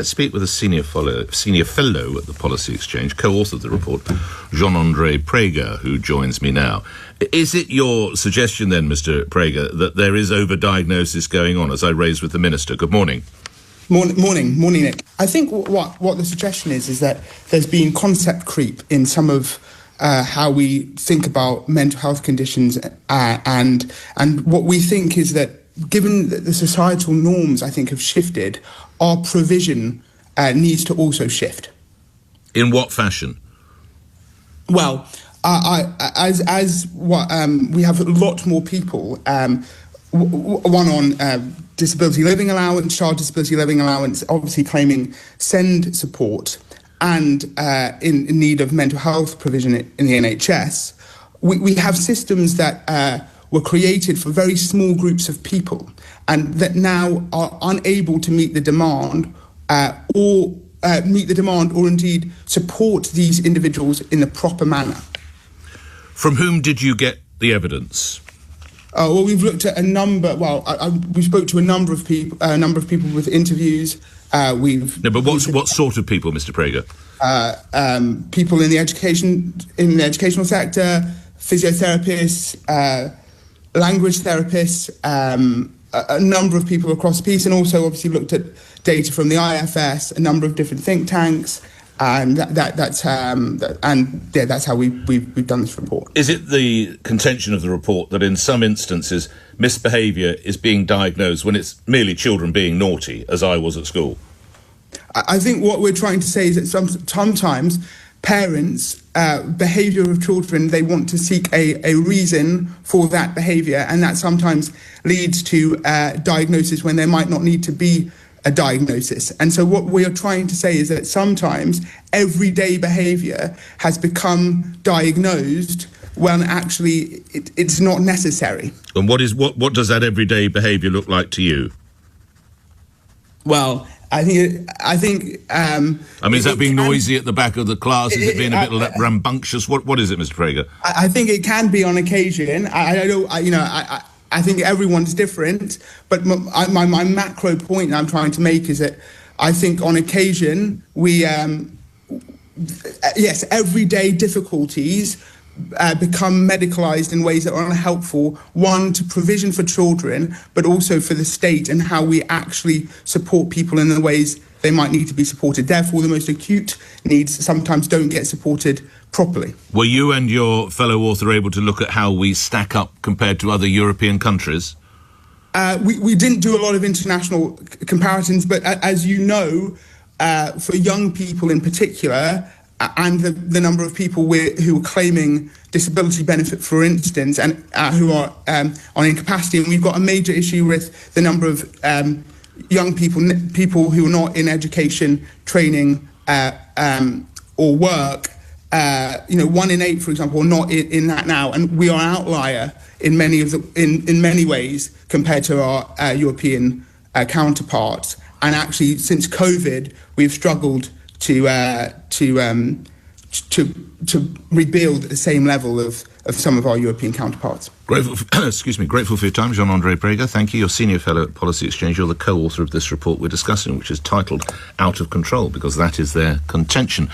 Let's speak with a senior fellow at the Policy Exchange, co-author of the report, Jean-André Prager, who joins me now. Is it your suggestion then, Mr. Prager, that there is overdiagnosis going on, as I raised with the Minister? Good morning. Morning, Nick. I think what the suggestion is that there's been concept creep in some of how we think about mental health conditions, and what we think is that given that the societal norms, I think, have shifted, our provision needs to also shift. In what fashion? Well, we have a lot more people. One on disability living allowance, child disability living allowance, obviously claiming SEND support, and in need of mental health provision in the NHS. We have systems that were created for very small groups of people and that now are unable to meet the demand or indeed support these individuals in the proper manner. From whom did you get the evidence? Well, we've looked at a number. Well, we spoke to a number of people with interviews. What sort of people, Mr. Prager? People in the educational sector, physiotherapists, language therapists, a number of people across the piece, and also obviously looked at data from the IFS, a number of different think tanks, and that's how we've done this report. Is it the contention of the report that in some instances misbehaviour is being diagnosed when it's merely children being naughty, as I was at school? I think what we're trying to say is that sometimes parents' behaviour of children, they want to seek a reason for that behaviour, and that sometimes leads to diagnosis when there might not need to be a diagnosis. And so what we are trying to say is that sometimes everyday behaviour has become diagnosed when actually it's not necessary. And what does that everyday behaviour look like to you? Well, I think. Is that being noisy at the back of the class? Is it being a bit rambunctious? What is it, Mr. Prager? I think it can be on occasion. I think everyone's different, but my macro point I'm trying to make is that I think on occasion we, yes, everyday difficulties become medicalised in ways that are unhelpful, one, to provision for children, but also for the state and how we actually support people in the ways they might need to be supported. Therefore, the most acute needs sometimes don't get supported properly. Were you and your fellow author able to look at how we stack up compared to other European countries? We didn't do a lot of international comparisons, but as you know, for young people in particular, and the number of people who are claiming disability benefit, for instance, and who are on incapacity, and we've got a major issue with the number of young people who are not in education, training, or work. 1 in 8, for example, are not in that now, and we are an outlier in many ways compared to our European counterparts. And actually, since COVID, we've struggled to rebuild at the same level of some of our European counterparts. Grateful for your time, Jean-André Prager. Thank you. You're Senior Fellow at Policy Exchange. You're the co-author of this report we're discussing, which is titled Out of Control, because that is their contention.